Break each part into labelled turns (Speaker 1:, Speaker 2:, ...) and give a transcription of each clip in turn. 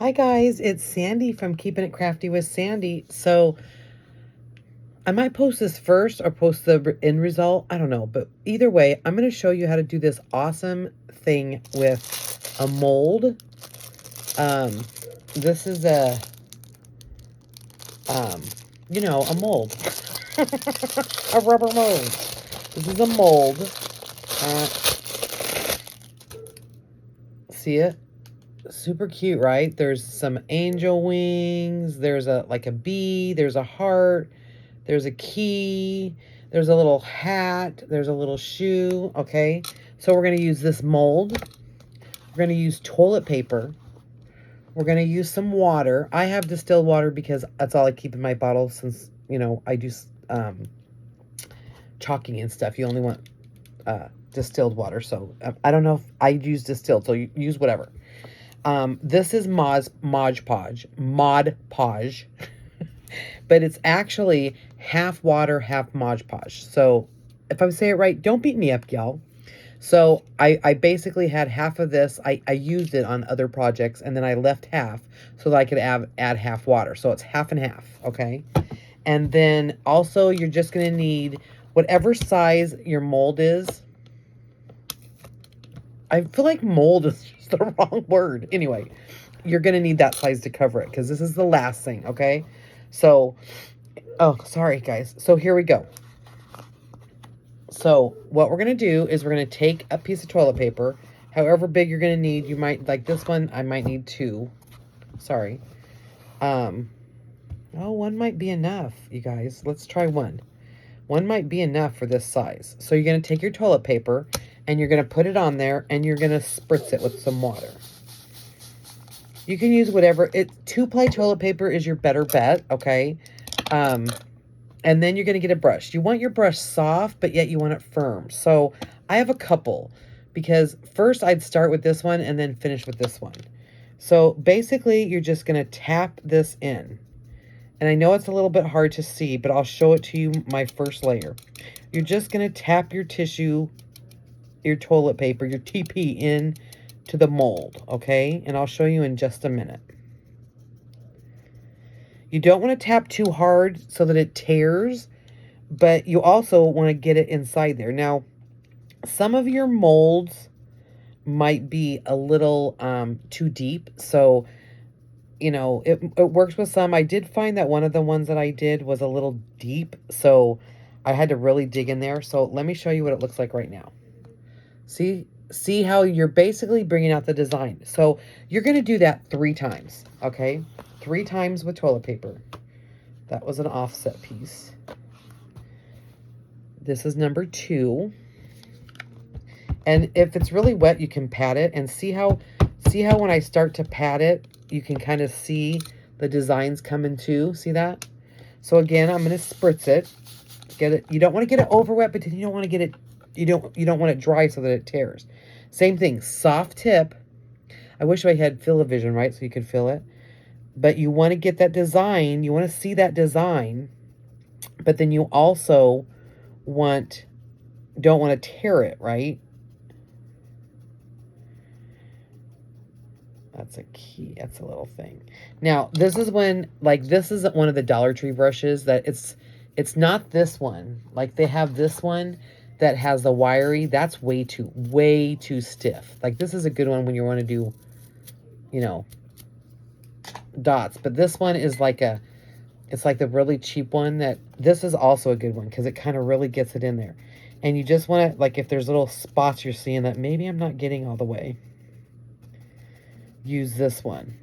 Speaker 1: Hi guys, it's Sandy from Keeping It Crafty with Sandy. So I might post this first or post the end result. I don't know. But either way, I'm going to show you how to do this awesome thing with a mold. This is a mold. A rubber mold. This is a mold. See it? Super cute, right? There's some angel wings. There's a bee. There's a heart. There's a key. There's a little hat. There's a little shoe. Okay, so we're going to use this mold. We're going to use toilet paper. We're going to use some water. I have distilled water because that's all I keep in my bottle since, I do chalking and stuff. You only want distilled water. So I don't know if I use distilled, so you use whatever. This is Mod Podge, but it's actually half water, half Mod Podge. So if I say it right, don't beat me up, y'all. So I basically had half of this. I used it on other projects, and then I left half so that I could add half water. So it's half and half, okay? And then also you're just going to need whatever size your mold is. I feel like mold is just the wrong word. Anyway, you're going to need that size to cover it because this is the last thing, okay? So, oh, sorry, guys. So here we go. So what we're going to do is we're going to take a piece of toilet paper, however big you're going to need. You might, like this one, I might need 2. Sorry. Oh, 1 might be enough, you guys. Let's try 1. 1 might be enough for this size. So you're going to take your toilet paper and you're going to put it on there and you're going to spritz it with some water. You can use whatever. 2-ply toilet paper is your better bet, okay? And then you're going to get a brush. You want your brush soft, but yet you want it firm. So I have a couple because first I'd start with this one and then finish with this one. So basically you're just going to tap this in. And I know it's a little bit hard to see, but I'll show it to you my first layer. You're just going to tap your tissue, your toilet paper, your TP in to the mold, okay? And I'll show you in just a minute. You don't want to tap too hard so that it tears, but you also want to get it inside there. Now, some of your molds might be a little too deep, so it works with some. I did find that one of the ones that I did was a little deep, so I had to really dig in there. So let me show you what it looks like right now. See how you're basically bringing out the design. So you're going to do that 3 times, okay? 3 times with toilet paper. That was an offset piece. This is number 2. And if it's really wet, you can pat it and see how when I start to pat it, you can kind of see the designs coming too. See that? So again, I'm going to spritz it. Get it. You don't want to get it over wet, but then you don't want to get it. You don't want it dry so that it tears. Same thing. Soft tip. I wish I had fill-o-vision, right, so you could feel it. But you want to get that design. You want to see that design. But then you also don't want to tear it, right? That's a key. That's a little thing. Now, this is when, this is one of the Dollar Tree brushes that it's not this one. Like, they have this one that has the wiry. That's way too stiff. Like, this is a good one when you want to do, dots. But this one is it's like the really cheap one this is also a good one because it kind of really gets it in there. And you just want to, if there's little spots you're seeing that maybe I'm not getting all the way, use this one.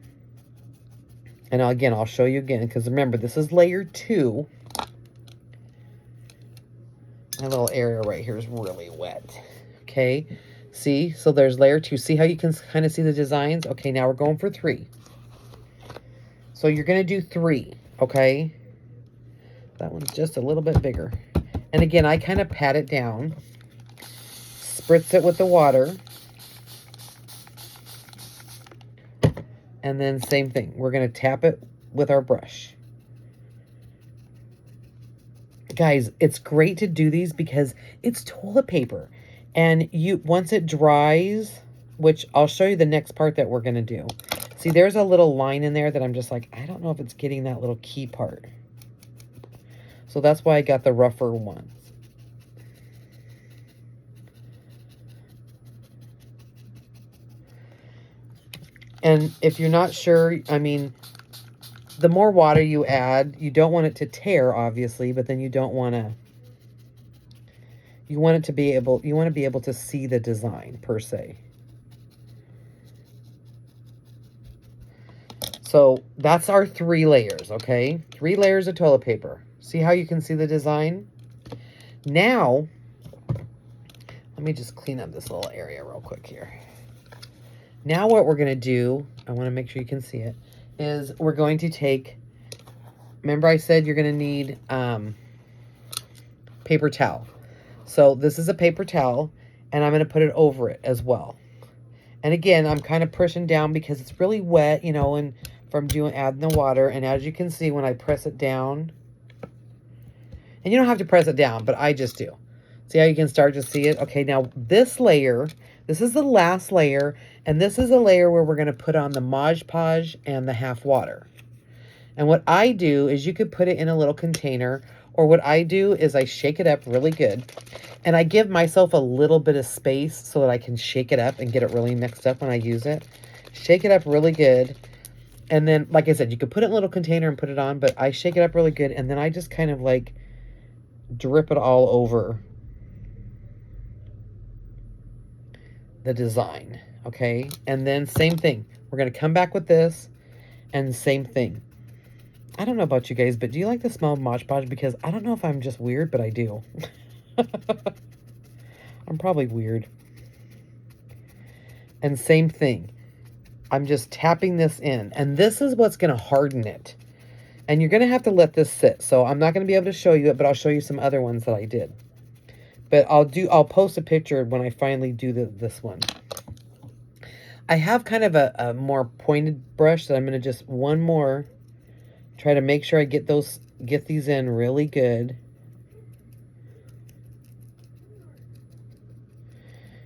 Speaker 1: And again, I'll show you again because remember, this is layer 2. My little area right here is really wet. Okay, see? So there's layer 2. See how you can kind of see the designs? Okay, now we're going for 3. So you're going to do 3, okay? That one's just a little bit bigger. And again, I kind of pat it down. Spritz it with the water. And then same thing. We're going to tap it with our brush. Guys, it's great to do these because it's toilet paper. And once it dries, which I'll show you the next part that we're going to do. See, there's a little line in there that I'm just like, I don't know if it's getting that little key part. So that's why I got the rougher ones. And if you're not sure, I mean, the more water you add, you don't want it to tear, obviously, but then you don't want to, you want it to be able, you want to be able to see the design per se. So that's our 3 layers, okay? 3 layers of toilet paper. See how you can see the design? Now, let me just clean up this little area real quick here. Now what we're going to do, I want to make sure you can see it, is we're going to take, remember I said you're going to need paper towel. So this is a paper towel, and I'm going to put it over it as well. And again, I'm kind of pushing down because it's really wet, you know, and from adding the water. And as you can see, when I press it down, and you don't have to press it down, but I just do. See how you can start to see it? Okay, now this layer, this is the last layer, and this is a layer where we're going to put on the Mod Podge and the half water. And what I do is you could put it in a little container, or what I do is I shake it up really good, and I give myself a little bit of space so that I can shake it up and get it really mixed up when I use it. Shake it up really good. And then, like I said, you could put it in a little container and put it on, but I shake it up really good, and then I just kind of like drip it all over the design, okay? And then same thing. We're going to come back with this, and same thing. I don't know about you guys, but do you like the smell of Mod Podge? Because I don't know if I'm just weird, but I do. I'm probably weird. And same thing. I'm just tapping this in, and this is what's going to harden it. And you're going to have to let this sit. So I'm not going to be able to show you it, but I'll show you some other ones that I did. But I'll post a picture when I finally do this one. I have kind of a more pointed brush that I'm going to just one more try to make sure I get these in really good.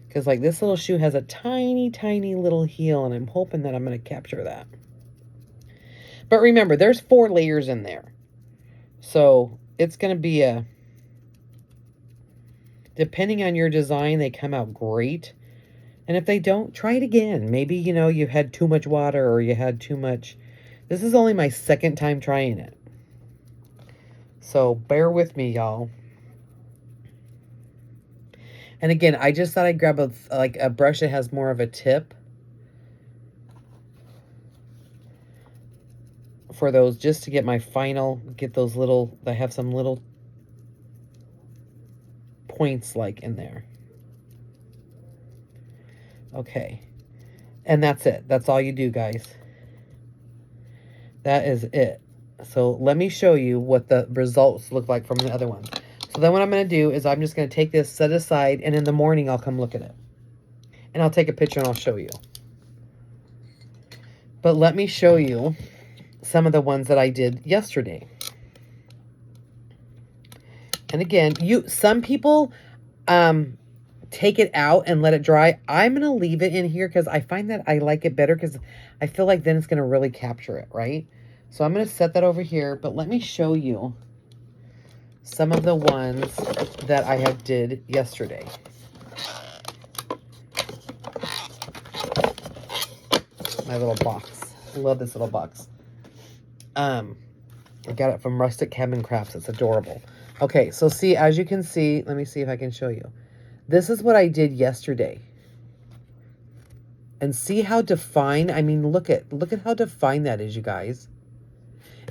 Speaker 1: Because like this little shoe has a tiny, tiny little heel, and I'm hoping that I'm going to capture that. But remember, there's 4 layers in there. So it's going to be depending on your design, they come out great. And if they don't, try it again. Maybe, you know, you had too much water or you had too much. This is only my 2nd time trying it. So bear with me, y'all. And again, I just thought I'd grab a brush that has more of a tip for those, just to get my final, get those little, I have some little points like in there. Okay. And that's it. That's all you do, guys. That is it. So let me show you what the results look like from the other ones. So then what I'm going to do is I'm just going to take this, set aside, and in the morning I'll come look at it. And I'll take a picture and I'll show you. But let me show you some of the ones that I did yesterday. And again, some people take it out and let it dry. I'm going to leave it in here because I find that I like it better because I feel like then it's going to really capture it, right? So I'm going to set that over here, but let me show you some of the ones that I have did yesterday. My little box. I love this little box. I got it from Rustic Cabin Crafts. It's adorable. Okay, so see, as you can see, let me see if I can show you. This is what I did yesterday. And see how defined, I mean, look at how defined that is, you guys.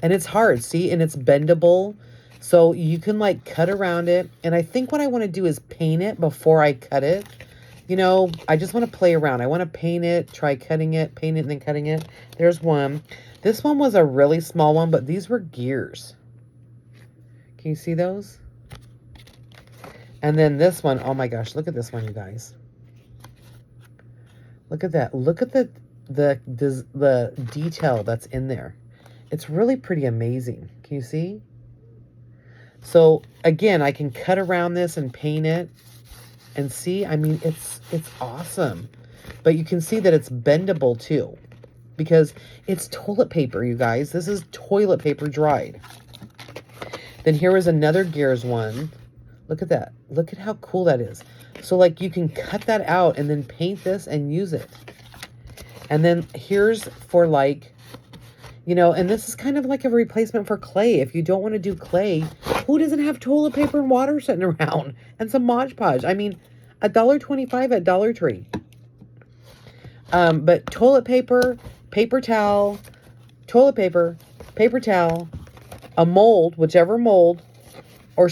Speaker 1: And it's hard, see, and it's bendable. So you can like cut around it. And I think what I want to do is paint it before I cut it. You know, I just want to play around. I want to paint it, try cutting it, paint it, and then cutting it. There's one. This one was a really small one, but these were gears. Can you see those? And then this one, oh my gosh, look at this one, you guys. Look at that. Look at the detail that's in there. It's really pretty amazing. Can you see? So again, I can cut around this and paint it and see, I mean, it's awesome. But you can see that it's bendable too. because it's toilet paper, you guys. This is toilet paper dried. Then here was another Gears one. Look at that. Look at how cool that is. So like you can cut that out and then paint this and use it. And then here's for like, you know, and this is kind of like a replacement for clay. If you don't want to do clay, who doesn't have toilet paper and water sitting around? And some Mod Podge. I mean, $1.25 at Dollar Tree. But toilet paper, paper towel, toilet paper, paper towel, a mold, whichever mold, or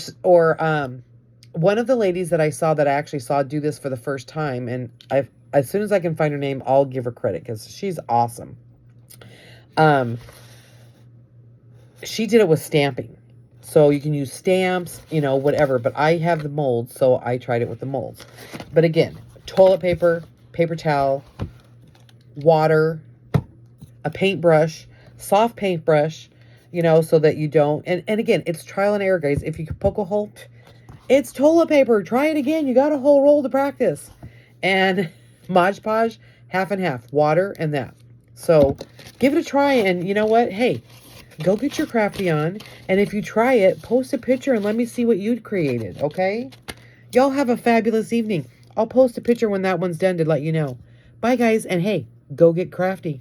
Speaker 1: one of the ladies that I saw that I actually saw do this for the first time, and as soon as I can find her name, I'll give her credit because she's awesome. She did it with stamping. So you can use stamps, you know, whatever. But I have the molds, so I tried it with the molds. But again, toilet paper, paper towel, water, a paintbrush, soft paintbrush, you know, so that you don't. And again, it's trial and error, guys. If you poke a hole, it's toilet paper. Try it again. You got a whole roll to practice. And Mod Podge, half and half, water and that. So give it a try, and you know what? Hey, go get your crafty on, and if you try it, post a picture and let me see what you created, okay? Y'all have a fabulous evening. I'll post a picture when that one's done to let you know. Bye, guys, and hey, go get crafty.